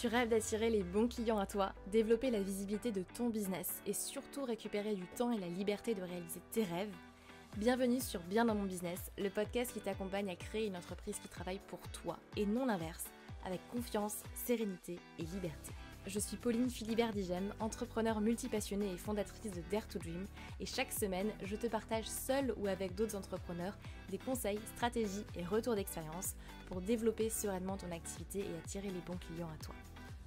Tu rêves d'attirer les bons clients à toi, développer la visibilité de ton business et surtout récupérer du temps et la liberté de réaliser tes rêves? Bienvenue sur Bien dans mon business, le podcast qui t'accompagne à créer une entreprise qui travaille pour toi et non l'inverse, avec confiance, sérénité et liberté. Je suis Pauline Philibert-Digem, entrepreneur multipassionnée et fondatrice de Dare to Dream, et chaque semaine, je te partage seule ou avec d'autres entrepreneurs des conseils, stratégies et retours d'expérience pour développer sereinement ton activité et attirer les bons clients à toi.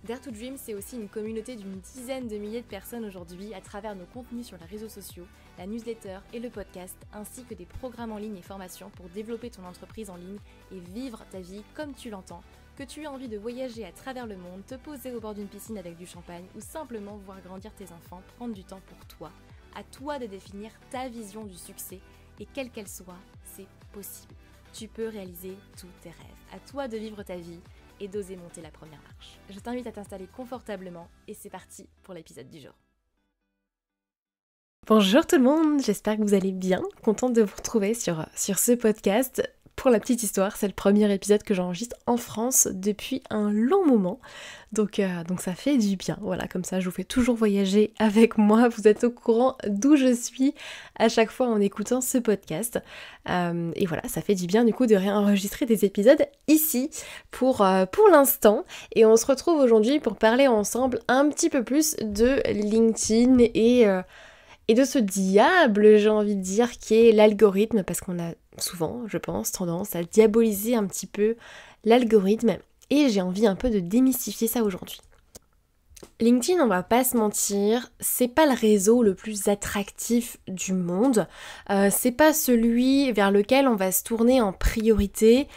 Dare to Dream, c'est aussi une communauté d'une dizaine de milliers de personnes aujourd'hui à travers nos contenus sur les réseaux sociaux, la newsletter et le podcast, ainsi que des programmes en ligne et formations pour développer ton entreprise en ligne et vivre ta vie comme tu l'entends. Que tu aies envie de voyager à travers le monde, te poser au bord d'une piscine avec du champagne ou simplement voir grandir tes enfants, prendre du temps pour toi. À toi de définir ta vision du succès et quelle qu'elle soit, c'est possible. Tu peux réaliser tous tes rêves. À toi de vivre ta vie et d'oser monter la première marche. Je t'invite à t'installer confortablement et c'est parti pour l'épisode du jour. Bonjour tout le monde, j'espère que vous allez bien. Contente de vous retrouver sur ce podcast. Pour la petite histoire, c'est le premier épisode que j'enregistre en France depuis un long moment, donc ça fait du bien. Voilà, comme ça je vous fais toujours voyager avec moi, vous êtes au courant d'où je suis à chaque fois en écoutant ce podcast. Et voilà, ça fait du bien du coup de réenregistrer des épisodes ici pour l'instant. Et on se retrouve aujourd'hui pour parler ensemble un petit peu plus de LinkedIn et de ce diable, j'ai envie de dire, qui est l'algorithme, parce qu'on a souvent, je pense, tendance à diaboliser un petit peu l'algorithme, et j'ai envie un peu de démystifier ça aujourd'hui. LinkedIn, on va pas se mentir, c'est pas le réseau le plus attractif du monde, c'est pas celui vers lequel on va se tourner en priorité.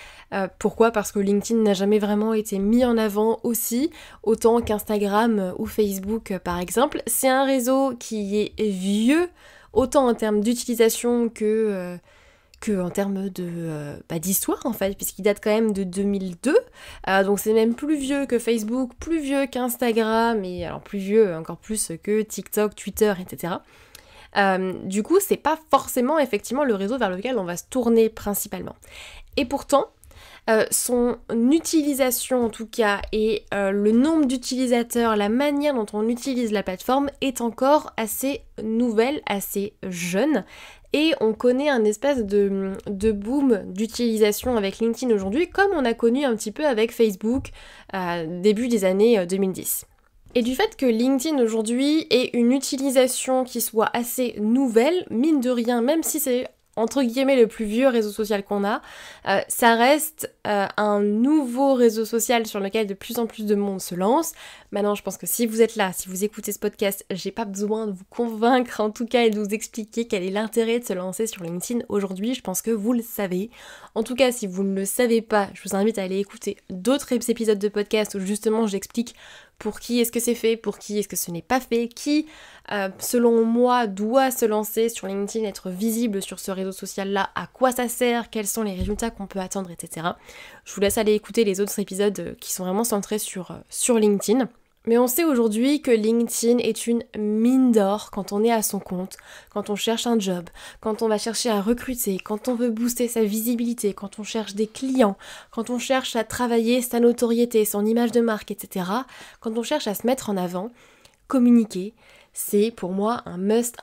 Pourquoi ? Parce que LinkedIn n'a jamais vraiment été mis en avant aussi, autant qu'Instagram ou Facebook par exemple. C'est un réseau qui est vieux, autant en termes d'utilisation que en termes d'histoire en fait, puisqu'il date quand même de 2002, donc c'est même plus vieux que Facebook, plus vieux qu'Instagram, et alors plus vieux encore plus que TikTok, Twitter, etc. Du coup, c'est pas forcément effectivement le réseau vers lequel on va se tourner principalement. Et pourtant, son utilisation en tout cas, et le nombre d'utilisateurs, la manière dont on utilise la plateforme est encore assez nouvelle, assez jeune. Et on connaît un espèce de boom d'utilisation avec LinkedIn aujourd'hui, comme on a connu un petit peu avec Facebook début des années 2010. Et du fait que LinkedIn aujourd'hui ait une utilisation qui soit assez nouvelle, mine de rien, même si c'est entre guillemets le plus vieux réseau social qu'on a, ça reste un nouveau réseau social sur lequel de plus en plus de monde se lance. Maintenant, je pense que si vous êtes là, si vous écoutez ce podcast, j'ai pas besoin de vous convaincre en tout cas et de vous expliquer quel est l'intérêt de se lancer sur LinkedIn aujourd'hui, je pense que vous le savez. En tout cas, si vous ne le savez pas, je vous invite à aller écouter d'autres épisodes de podcast où justement j'explique pour qui est-ce que c'est fait, pour qui est-ce que ce n'est pas fait, qui, selon moi, doit se lancer sur LinkedIn, être visible sur ce réseau social-là, à quoi ça sert, quels sont les résultats qu'on peut attendre, etc. Je vous laisse aller écouter les autres épisodes qui sont vraiment centrés sur LinkedIn. Mais on sait aujourd'hui que LinkedIn est une mine d'or quand on est à son compte, quand on cherche un job, quand on va chercher à recruter, quand on veut booster sa visibilité, quand on cherche des clients, quand on cherche à travailler sa notoriété, son image de marque, etc. Quand on cherche à se mettre en avant, communiquer, c'est pour moi un must.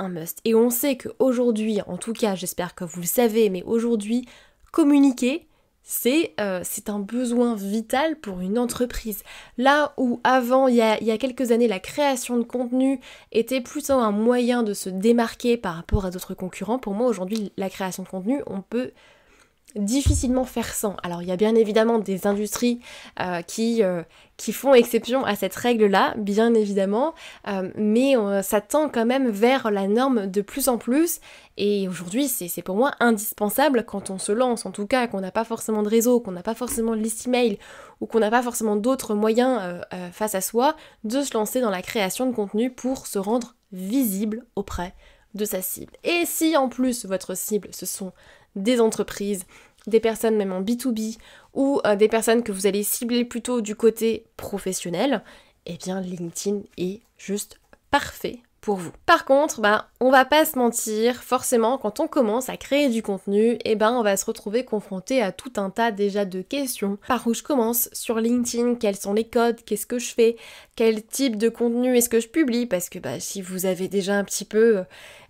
Et on sait qu'aujourd'hui, en tout cas j'espère que vous le savez, mais aujourd'hui, communiquer, c'est un besoin vital pour une entreprise. Là où avant, il y a quelques années, la création de contenu était plutôt un moyen de se démarquer par rapport à d'autres concurrents, pour moi aujourd'hui, la création de contenu, on peut difficilement faire sans. Alors il y a bien évidemment des industries qui font exception à cette règle-là, bien évidemment, mais ça tend quand même vers la norme de plus en plus, et aujourd'hui c'est pour moi indispensable quand on se lance, en tout cas qu'on n'a pas forcément de réseau, qu'on n'a pas forcément de liste email, ou qu'on n'a pas forcément d'autres moyens face à soi, de se lancer dans la création de contenu pour se rendre visible auprès de sa cible. Et si en plus votre cible ce sont des entreprises, des personnes même en B2B ou des personnes que vous allez cibler plutôt du côté professionnel, eh bien LinkedIn est juste parfait pour vous. Par contre, on va pas se mentir, forcément quand on commence à créer du contenu, on va se retrouver confronté à tout un tas déjà de questions. Par où je commence sur LinkedIn, quels sont les codes, qu'est-ce que je fais, quel type de contenu est-ce que je publie, parce que si vous avez déjà un petit peu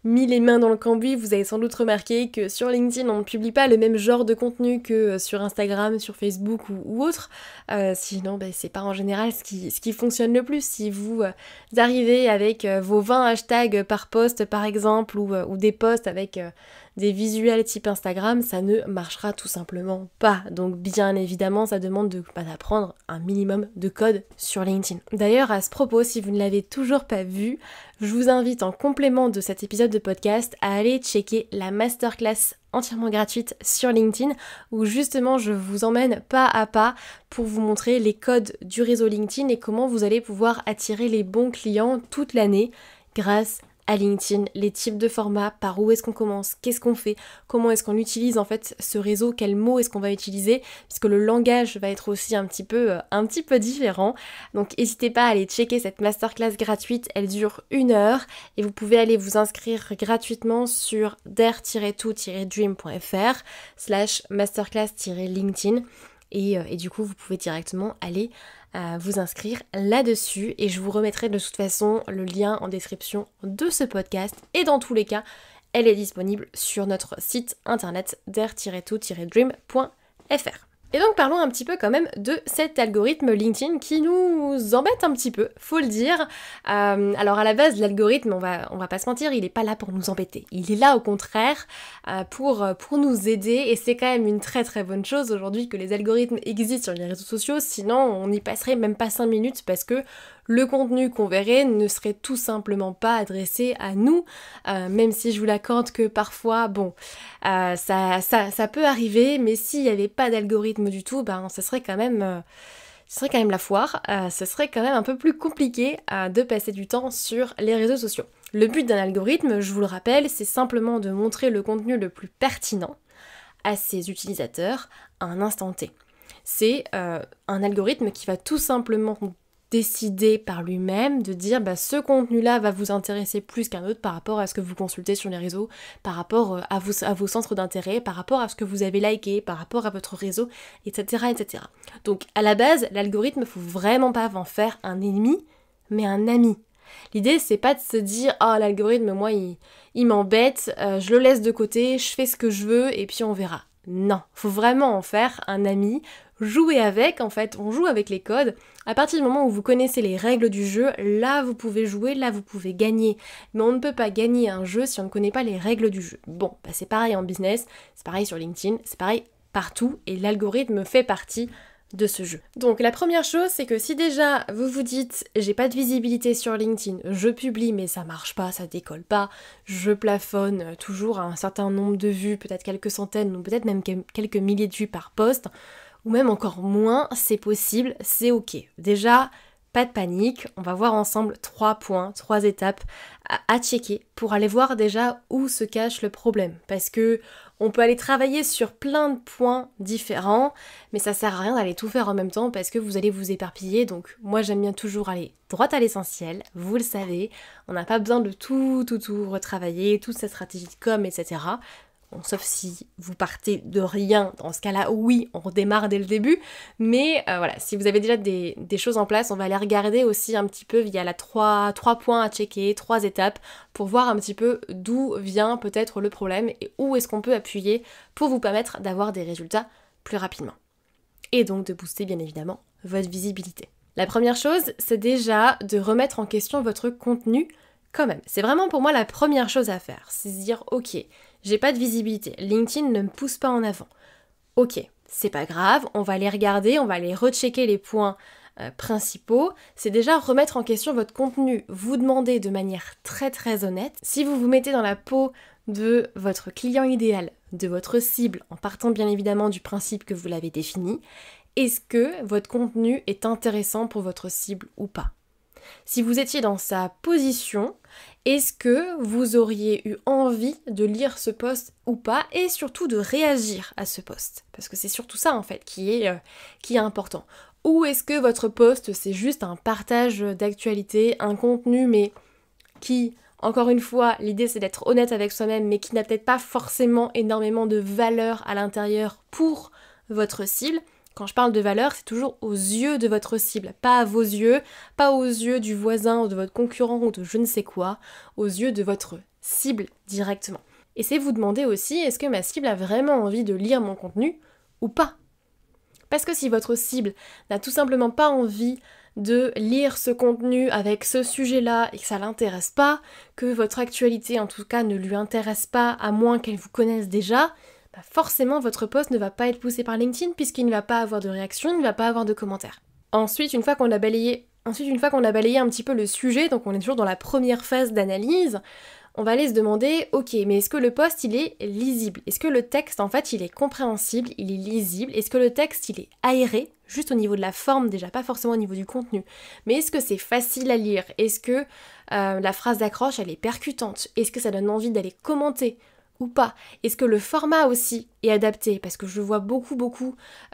mis les mains dans le cambouis, vous avez sans doute remarqué que sur LinkedIn on ne publie pas le même genre de contenu que sur Instagram, sur Facebook ou autre. Sinon c'est pas en général ce qui fonctionne le plus. Si vous arrivez avec vos 20 hashtags par post par exemple, ou des posts avec des visuels type Instagram, ça ne marchera tout simplement pas. Donc bien évidemment ça demande d'apprendre un minimum de code sur LinkedIn. D'ailleurs à ce propos, si vous ne l'avez toujours pas vu, je vous invite en complément de cet épisode de podcast à aller checker la masterclass entièrement gratuite sur LinkedIn où justement je vous emmène pas à pas pour vous montrer les codes du réseau LinkedIn et comment vous allez pouvoir attirer les bons clients toute l'année grâce à LinkedIn, les types de formats, par où est-ce qu'on commence, qu'est-ce qu'on fait, comment est-ce qu'on utilise en fait ce réseau, quels mots est-ce qu'on va utiliser, puisque le langage va être aussi un petit peu différent. Donc n'hésitez pas à aller checker cette masterclass gratuite, elle dure 1 heure et vous pouvez aller vous inscrire gratuitement sur dare-to-dream.fr/masterclass-LinkedIn et du coup vous pouvez directement aller vous inscrire là-dessus et je vous remettrai de toute façon le lien en description de ce podcast et dans tous les cas elle est disponible sur notre site internet dare-to-dream.fr. Et donc parlons un petit peu quand même de cet algorithme LinkedIn qui nous embête un petit peu, faut le dire. Alors à la base l'algorithme, on va pas se mentir, il est pas là pour nous embêter. Il est là au contraire pour nous aider et c'est quand même une très très bonne chose aujourd'hui que les algorithmes existent sur les réseaux sociaux, sinon on n'y passerait même pas 5 minutes parce que le contenu qu'on verrait ne serait tout simplement pas adressé à nous, même si je vous l'accorde que parfois, ça peut arriver, mais s'il n'y avait pas d'algorithme du tout, ce serait quand même la foire, ce serait quand même un peu plus compliqué de passer du temps sur les réseaux sociaux. Le but d'un algorithme, je vous le rappelle, c'est simplement de montrer le contenu le plus pertinent à ses utilisateurs à un instant T. C'est un algorithme qui va tout simplement décider par lui-même de dire ce contenu-là va vous intéresser plus qu'un autre par rapport à ce que vous consultez sur les réseaux, par rapport à vos centres d'intérêt, par rapport à ce que vous avez liké, par rapport à votre réseau, etc. etc. Donc à la base, l'algorithme, faut vraiment pas en faire un ennemi, mais un ami. L'idée c'est pas de se dire l'algorithme moi il m'embête, je le laisse de côté, je fais ce que je veux et puis on verra. Non, faut vraiment en faire un ami, jouer avec, en fait, on joue avec les codes. À partir du moment où vous connaissez les règles du jeu, là vous pouvez jouer, là vous pouvez gagner. Mais on ne peut pas gagner un jeu si on ne connaît pas les règles du jeu. Bon, c'est pareil en business, c'est pareil sur LinkedIn, c'est pareil partout et l'algorithme fait partie de ce jeu. Donc la première chose c'est que si déjà vous vous dites j'ai pas de visibilité sur LinkedIn, je publie mais ça marche pas, ça décolle pas, je plafonne toujours à un certain nombre de vues, peut-être quelques centaines ou peut-être même quelques milliers de vues par post, ou même encore moins, c'est possible, c'est ok. Déjà, pas de panique, on va voir ensemble 3 points, 3 étapes à checker pour aller voir déjà où se cache le problème. Parce que on peut aller travailler sur plein de points différents, mais ça sert à rien d'aller tout faire en même temps parce que vous allez vous éparpiller. Donc moi j'aime bien toujours aller droit à l'essentiel, vous le savez, on n'a pas besoin de tout retravailler, toute cette stratégie de com, etc. Bon, sauf si vous partez de rien, dans ce cas-là, oui, on redémarre dès le début, mais voilà, si vous avez déjà des choses en place, on va les regarder aussi un petit peu via 3 points à checker, 3 étapes, pour voir un petit peu d'où vient peut-être le problème et où est-ce qu'on peut appuyer pour vous permettre d'avoir des résultats plus rapidement. Et donc de booster bien évidemment votre visibilité. La première chose, c'est déjà de remettre en question votre contenu quand même. C'est vraiment pour moi la première chose à faire, c'est se dire ok, j'ai pas de visibilité, LinkedIn ne me pousse pas en avant. Ok, c'est pas grave, on va aller regarder, on va aller rechecker les points principaux. C'est déjà remettre en question votre contenu, vous demander de manière très très honnête, si vous vous mettez dans la peau de votre client idéal, de votre cible, en partant bien évidemment du principe que vous l'avez défini, est-ce que votre contenu est intéressant pour votre cible ou pas ? Si vous étiez dans sa position, est-ce que vous auriez eu envie de lire ce post ou pas et surtout de réagir à ce post? Parce que c'est surtout ça en fait qui est important. Ou est-ce que votre post c'est juste un partage d'actualité, un contenu mais qui encore une fois, l'idée c'est d'être honnête avec soi-même, mais qui n'a peut-être pas forcément énormément de valeur à l'intérieur pour votre cible. Quand je parle de valeur, c'est toujours aux yeux de votre cible, pas à vos yeux, pas aux yeux du voisin ou de votre concurrent ou de je ne sais quoi, aux yeux de votre cible directement. Et c'est vous demander aussi, est-ce que ma cible a vraiment envie de lire mon contenu ou pas? Parce que si votre cible n'a tout simplement pas envie de lire ce contenu avec ce sujet-là et que ça l'intéresse pas, que votre actualité en tout cas ne lui intéresse pas à moins qu'elle vous connaisse déjà, bah forcément votre post ne va pas être poussé par LinkedIn puisqu'il ne va pas avoir de réaction, il ne va pas avoir de commentaires. Ensuite, une fois qu'on a balayé un petit peu le sujet, donc on est toujours dans la première phase d'analyse, on va aller se demander, ok, mais est-ce que le post il est lisible? Est-ce que le texte en fait il est compréhensible, il est lisible? Est-ce que le texte il est aéré? Juste au niveau de la forme déjà, pas forcément au niveau du contenu. Mais est-ce que c'est facile à lire? Est-ce que la phrase d'accroche elle est percutante? Est-ce que ça donne envie d'aller commenter? Ou pas? Est-ce que le format aussi est adapté? Parce que je vois beaucoup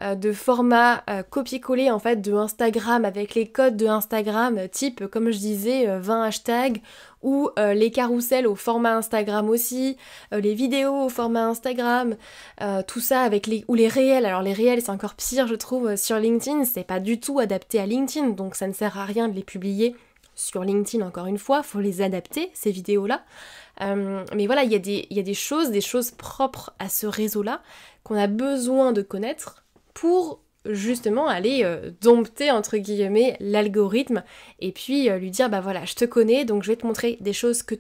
de formats copier-coller en fait de Instagram avec les codes de Instagram type comme je disais 20 hashtags ou les carousels au format Instagram aussi, les vidéos au format Instagram, tout ça avec les réels. Alors les réels c'est encore pire je trouve sur LinkedIn, c'est pas du tout adapté à LinkedIn donc ça ne sert à rien de les publier sur LinkedIn encore une fois, faut les adapter ces vidéos-là. Mais voilà, il y a des choses propres à ce réseau-là qu'on a besoin de connaître pour justement aller dompter entre guillemets l'algorithme et puis lui dire bah voilà, je te connais donc je vais te montrer des choses que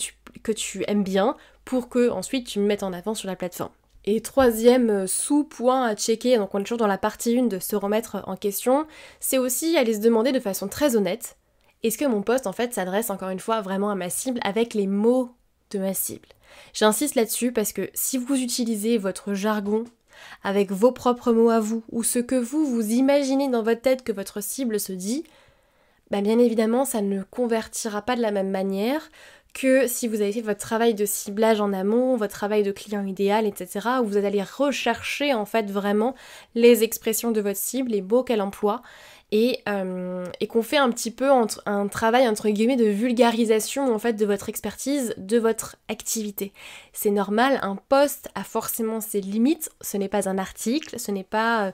tu aimes bien pour que ensuite tu me mettes en avant sur la plateforme. Et troisième sous-point à checker, donc on est toujours dans la partie 1 de se remettre en question, c'est aussi aller se demander de façon très honnête, est-ce que mon post en fait s'adresse encore une fois vraiment à ma cible avec les mots de ma cible. J'insiste là-dessus parce que si vous utilisez votre jargon avec vos propres mots à vous ou ce que vous imaginez dans votre tête que votre cible se dit, bah bien évidemment ça ne convertira pas de la même manière que si vous avez fait votre travail de ciblage en amont, votre travail de client idéal, etc. où vous allez rechercher en fait vraiment les expressions de votre cible, les mots qu'elle emploie et qu'on fait un petit peu un travail entre guillemets de vulgarisation en fait de votre expertise, de votre activité. C'est normal, un post a forcément ses limites, ce n'est pas un article, ce n'est pas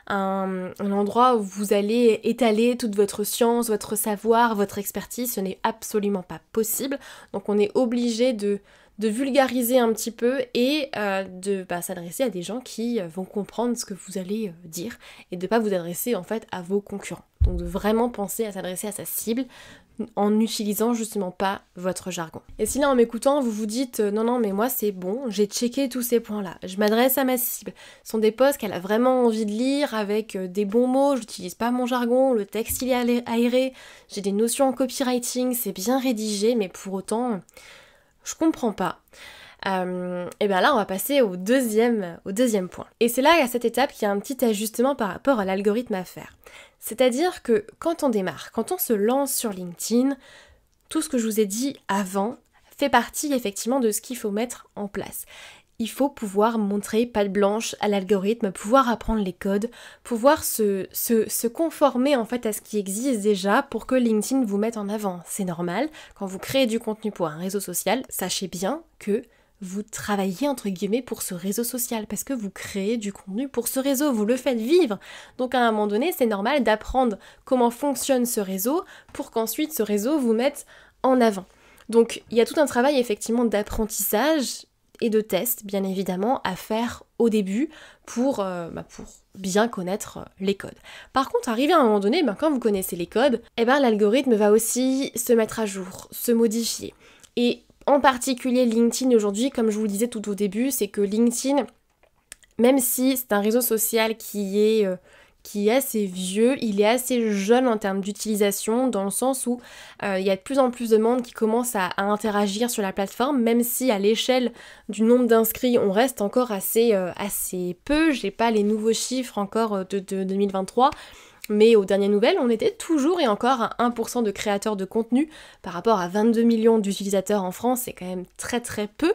un endroit où vous allez étaler toute votre science, votre savoir, votre expertise, ce n'est absolument pas possible. Donc on est obligé de vulgariser un petit peu et de s'adresser à des gens qui vont comprendre ce que vous allez dire et de ne pas vous adresser en fait à vos concurrents. Donc de vraiment penser à s'adresser à sa cible en n'utilisant justement pas votre jargon. Et si là en m'écoutant vous vous dites non mais moi c'est bon, j'ai checké tous ces points là, je m'adresse à ma cible, ce sont des posts qu'elle a vraiment envie de lire avec des bons mots, j'utilise pas mon jargon, le texte il est aéré, j'ai des notions en copywriting, c'est bien rédigé mais pour autant je comprends pas. Et bien là on va passer au deuxième point. Et c'est là à cette étape qu'il y a un petit ajustement par rapport à l'algorithme à faire. C'est-à-dire que quand on démarre, quand on se lance sur LinkedIn, tout ce que je vous ai dit avant fait partie effectivement de ce qu'il faut mettre en place. Il faut pouvoir montrer patte blanche à l'algorithme, pouvoir apprendre les codes, pouvoir se conformer en fait à ce qui existe déjà pour que LinkedIn vous mette en avant. C'est normal, quand vous créez du contenu pour un réseau social, sachez bien que vous travaillez entre guillemets pour ce réseau social parce que vous créez du contenu pour ce réseau, vous le faites vivre. Donc à un moment donné, c'est normal d'apprendre comment fonctionne ce réseau pour qu'ensuite ce réseau vous mette en avant. Donc il y a tout un travail effectivement d'apprentissage et de tests bien évidemment à faire au début pour bien connaître les codes. Par contre, arrivé à un moment donné, quand vous connaissez les codes, l'algorithme va aussi se mettre à jour, se modifier. Et en particulier LinkedIn aujourd'hui, comme je vous le disais tout au début, c'est que LinkedIn, même si c'est un réseau social qui est assez vieux, il est assez jeune en termes d'utilisation, dans le sens où il y a de plus en plus de monde qui commence à interagir sur la plateforme, même si à l'échelle du nombre d'inscrits, on reste encore assez peu. J'ai pas les nouveaux chiffres encore de 2023, mais aux dernières nouvelles, on était toujours et encore à 1% de créateurs de contenu par rapport à 22 millions d'utilisateurs en France, c'est quand même très très peu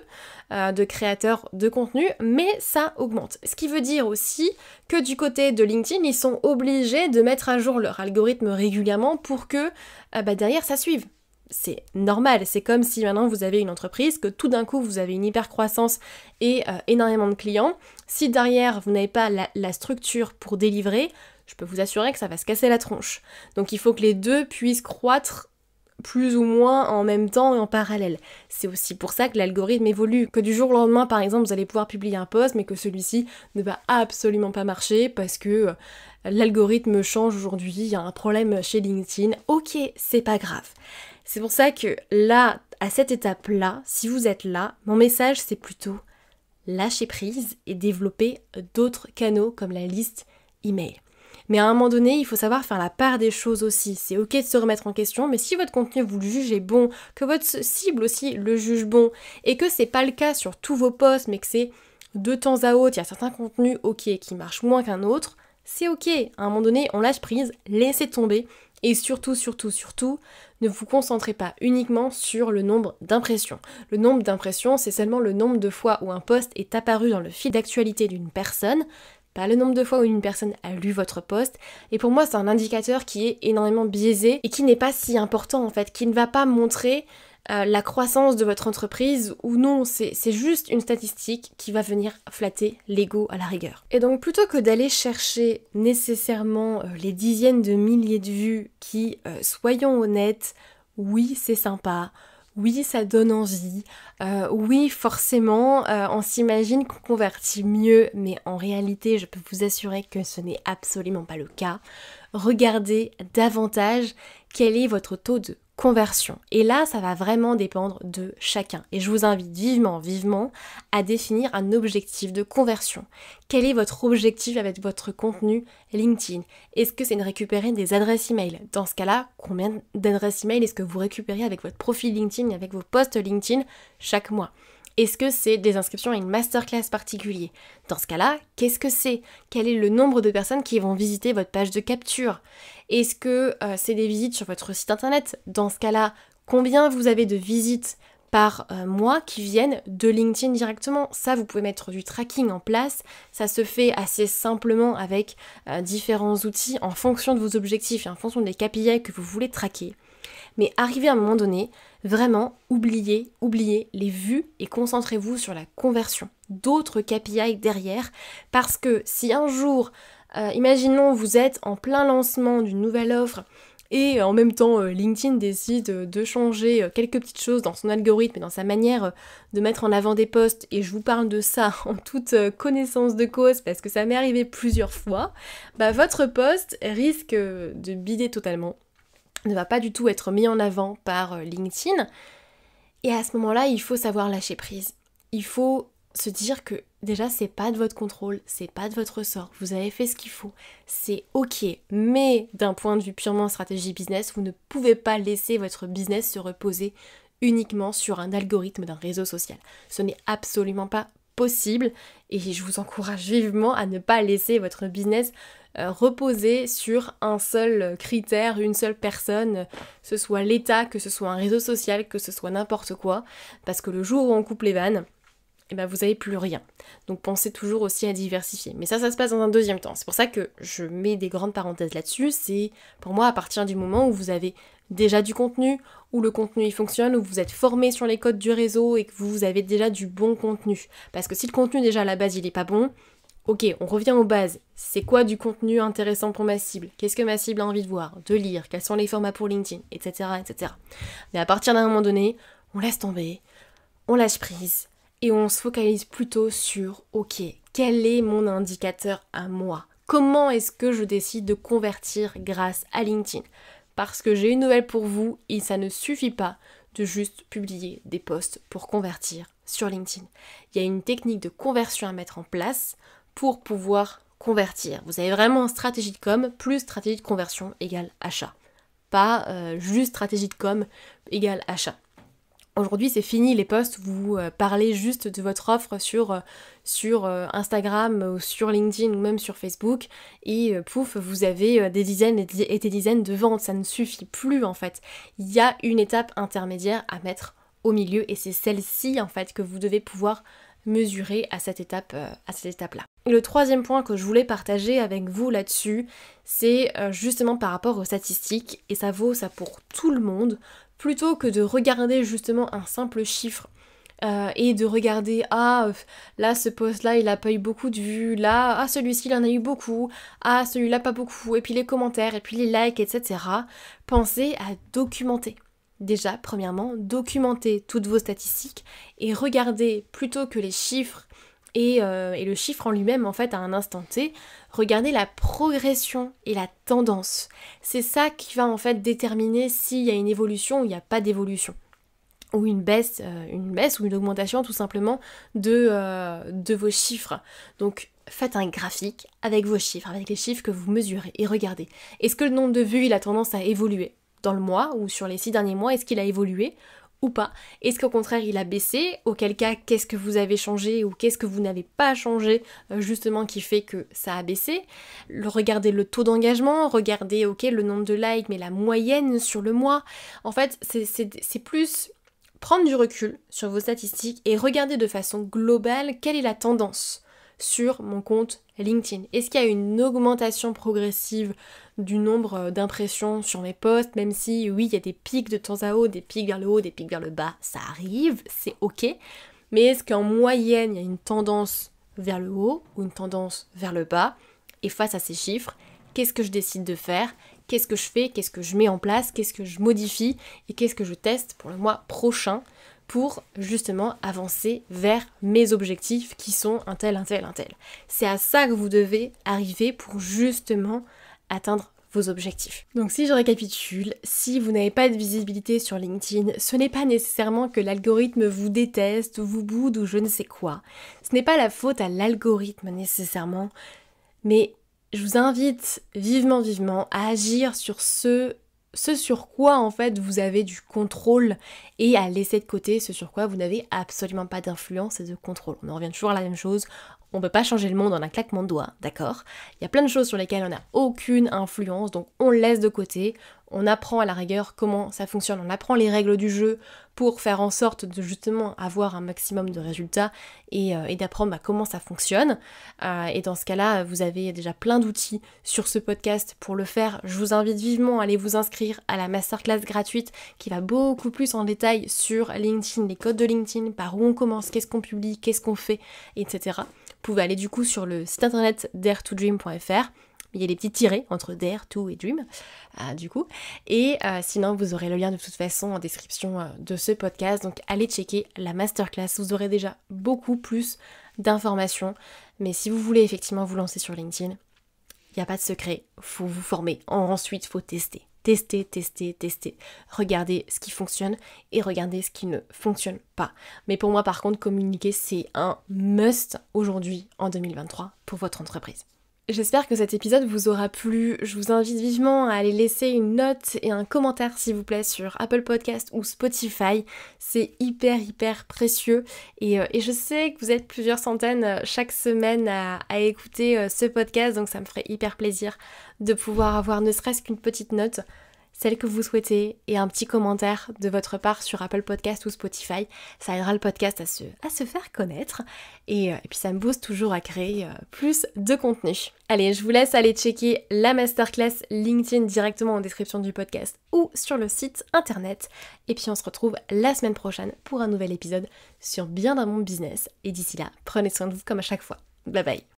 de créateurs de contenu, mais ça augmente. Ce qui veut dire aussi que du côté de LinkedIn, ils sont obligés de mettre à jour leur algorithme régulièrement pour que derrière ça suive. c'est normal, c'est comme si maintenant vous avez une entreprise, que tout d'un coup vous avez une hyper croissance et énormément de clients. Si derrière vous n'avez pas la structure pour délivrer, je peux vous assurer que ça va se casser la tronche. Donc il faut que les deux puissent croître plus ou moins en même temps et en parallèle. C'est aussi pour ça que l'algorithme évolue, que du jour au lendemain par exemple vous allez pouvoir publier un post mais que celui-ci ne va absolument pas marcher parce que l'algorithme change aujourd'hui, il y a un problème chez LinkedIn. Ok, c'est pas grave. C'est pour ça que là, à cette étape-là, si vous êtes là, mon message c'est plutôt lâcher prise et développer d'autres canaux comme la liste email. Mais à un moment donné, il faut savoir faire la part des choses aussi. C'est ok de se remettre en question, mais si votre contenu vous le jugez bon, que votre cible aussi le juge bon, et que c'est pas le cas sur tous vos posts, mais que c'est de temps à autre, il y a certains contenus ok qui marchent moins qu'un autre, c'est ok. À un moment donné, on lâche prise, laissez tomber, et surtout, ne vous concentrez pas uniquement sur le nombre d'impressions. Le nombre d'impressions, c'est seulement le nombre de fois où un post est apparu dans le fil d'actualité d'une personne, pas le nombre de fois où une personne a lu votre post. Et pour moi, c'est un indicateur qui est énormément biaisé et qui n'est pas si important en fait, qui ne va pas montrer la croissance de votre entreprise ou non, c'est juste une statistique qui va venir flatter l'ego à la rigueur. Et donc plutôt que d'aller chercher nécessairement les dizaines de milliers de vues qui, soyons honnêtes, oui c'est sympa, oui ça donne envie, oui forcément on s'imagine qu'on convertit mieux, mais en réalité je peux vous assurer que ce n'est absolument pas le cas. Regardez davantage quel est votre taux de conversion. Et là, ça va vraiment dépendre de chacun. Et je vous invite vivement à définir un objectif de conversion. Quel est votre objectif avec votre contenu LinkedIn? Est-ce que c'est de récupérer des adresses email? Dans ce cas-là, combien d'adresses email est-ce que vous récupérez avec votre profil LinkedIn et avec vos posts LinkedIn chaque mois? Est-ce que c'est des inscriptions à une masterclass particulier? Dans ce cas-là, qu'est-ce que c'est? Quel est le nombre de personnes qui vont visiter votre page de capture? Est-ce que c'est des visites sur votre site internet? Dans ce cas-là, combien vous avez de visites par mois qui viennent de LinkedIn directement? Ça, vous pouvez mettre du tracking en place. Ça se fait assez simplement avec différents outils en fonction de vos objectifs et en fonction des KPI que vous voulez traquer. Mais arrivez à un moment donné, vraiment, oubliez les vues et concentrez-vous sur la conversion. D'autres KPI derrière, parce que si un jour, imaginons vous êtes en plein lancement d'une nouvelle offre et en même temps LinkedIn décide de changer quelques petites choses dans son algorithme et dans sa manière de mettre en avant des posts, et je vous parle de ça en toute connaissance de cause parce que ça m'est arrivé plusieurs fois, bah votre post risque de bider totalement, ne va pas du tout être mis en avant par LinkedIn. Et à ce moment-là, il faut savoir lâcher prise. Il faut se dire que déjà, c'est pas de votre contrôle, c'est pas de votre ressort. Vous avez fait ce qu'il faut, c'est ok. Mais d'un point de vue purement stratégie business, vous ne pouvez pas laisser votre business se reposer uniquement sur un algorithme d'un réseau social. Ce n'est absolument pas possible et je vous encourage vivement à ne pas laisser votre business reposer sur un seul critère, une seule personne, que ce soit l'État, que ce soit un réseau social, que ce soit n'importe quoi, parce que le jour où on coupe les vannes, eh ben vous n'avez plus rien. Donc pensez toujours aussi à diversifier. Mais ça se passe dans un deuxième temps. C'est pour ça que je mets des grandes parenthèses là-dessus. C'est pour moi à partir du moment où vous avez déjà du contenu, où le contenu il fonctionne, où vous êtes formé sur les codes du réseau et que vous avez déjà du bon contenu. Parce que si le contenu déjà à la base il est pas bon, ok, on revient aux bases. C'est quoi du contenu intéressant pour ma cible? Qu'est-ce que ma cible a envie de voir, de lire? Quels sont les formats pour LinkedIn, etc., etc. Mais à partir d'un moment donné, on laisse tomber, on lâche prise et on se focalise plutôt sur ok, quel est mon indicateur à moi? Comment est-ce que je décide de convertir grâce à LinkedIn? Parce que j'ai une nouvelle pour vous et ça ne suffit pas de juste publier des posts pour convertir sur LinkedIn. Il y a une technique de conversion à mettre en place pour pouvoir convertir. Vous avez vraiment une stratégie de com plus stratégie de conversion égale achat. Pas juste stratégie de com égale achat. Aujourd'hui, c'est fini les posts où vous parlez juste de votre offre sur Instagram ou sur LinkedIn ou même sur Facebook et pouf, vous avez des dizaines et des dizaines de ventes. Ça ne suffit plus en fait. Il y a une étape intermédiaire à mettre au milieu et c'est celle-ci en fait que vous devez pouvoir mesurer à cette étape-là. Le troisième point que je voulais partager avec vous là-dessus, c'est justement par rapport aux statistiques, et ça vaut ça pour tout le monde, plutôt que de regarder justement un simple chiffre et de regarder là ce post là il a pas eu beaucoup de vues, là celui-ci il en a eu beaucoup, celui-là pas beaucoup, et puis les commentaires, et puis les likes, etc. Pensez à documenter. Déjà, premièrement, documentez toutes vos statistiques et regardez plutôt que les chiffres et le chiffre en lui-même en fait à un instant T, regardez la progression et la tendance. C'est ça qui va en fait déterminer s'il y a une évolution ou il n'y a pas d'évolution. Ou une baisse ou une augmentation tout simplement de vos chiffres. Donc faites un graphique avec vos chiffres, avec les chiffres que vous mesurez et regardez. Est-ce que le nombre de vues il a tendance à évoluer dans le mois ou sur les 6 derniers mois? Est-ce qu'il a évolué ou pas? Est-ce qu'au contraire il a baissé? Auquel cas qu'est-ce que vous avez changé ou qu'est-ce que vous n'avez pas changé justement qui fait que ça a baissé? Regardez le taux d'engagement, regardez le nombre de likes mais la moyenne sur le mois. En fait c'est plus prendre du recul sur vos statistiques et regarder de façon globale quelle est la tendance sur mon compte LinkedIn. Est-ce qu'il y a une augmentation progressive du nombre d'impressions sur mes posts, même si oui, il y a des pics de temps à autre, des pics vers le haut, des pics vers le bas, ça arrive, c'est ok. Mais est-ce qu'en moyenne, il y a une tendance vers le haut ou une tendance vers le bas? Et face à ces chiffres, qu'est-ce que je décide de faire? Qu'est-ce que je fais? Qu'est-ce que je mets en place? Qu'est-ce que je modifie? Et qu'est-ce que je teste pour le mois prochain pour justement avancer vers mes objectifs qui sont un tel. C'est à ça que vous devez arriver pour justement atteindre vos objectifs. Donc si je récapitule, si vous n'avez pas de visibilité sur LinkedIn, ce n'est pas nécessairement que l'algorithme vous déteste, vous boude ou je ne sais quoi. Ce n'est pas la faute à l'algorithme nécessairement, mais je vous invite vivement à agir sur ce sur quoi en fait vous avez du contrôle et à laisser de côté ce sur quoi vous n'avez absolument pas d'influence et de contrôle. On en revient toujours à la même chose, on ne peut pas changer le monde en un claquement de doigts, d'accord? Il y a plein de choses sur lesquelles on n'a aucune influence, donc on laisse de côté, on apprend à la rigueur comment ça fonctionne, on apprend les règles du jeu pour faire en sorte de justement avoir un maximum de résultats et d'apprendre comment ça fonctionne. Et dans ce cas-là, vous avez déjà plein d'outils sur ce podcast pour le faire. Je vous invite vivement à aller vous inscrire à la masterclass gratuite qui va beaucoup plus en détail sur LinkedIn, les codes de LinkedIn, par où on commence, qu'est-ce qu'on publie, qu'est-ce qu'on fait, etc. Vous pouvez aller du coup sur le site internet dare2dream.fr. Il y a des petits tirets entre Dare, To et Dream, du coup. Et sinon, vous aurez le lien de toute façon en description de ce podcast. Donc, allez checker la masterclass. Vous aurez déjà beaucoup plus d'informations. Mais si vous voulez effectivement vous lancer sur LinkedIn, il n'y a pas de secret. Faut vous former. Ensuite, il faut tester. Tester. Regardez ce qui fonctionne et regardez ce qui ne fonctionne pas. Mais pour moi, par contre, communiquer, c'est un must aujourd'hui, en 2023, pour votre entreprise. J'espère que cet épisode vous aura plu. Je vous invite vivement à aller laisser une note et un commentaire s'il vous plaît sur Apple Podcast ou Spotify. C'est hyper précieux et je sais que vous êtes plusieurs centaines chaque semaine à écouter ce podcast, donc ça me ferait hyper plaisir de pouvoir avoir ne serait-ce qu'une petite note, celle que vous souhaitez, et un petit commentaire de votre part sur Apple Podcast ou Spotify. Ça aidera le podcast à se faire connaître et puis ça me booste toujours à créer plus de contenu. Allez, je vous laisse aller checker la masterclass LinkedIn directement en description du podcast ou sur le site internet. Et puis on se retrouve la semaine prochaine pour un nouvel épisode sur Bien dans mon business. Et d'ici là, prenez soin de vous comme à chaque fois. Bye bye.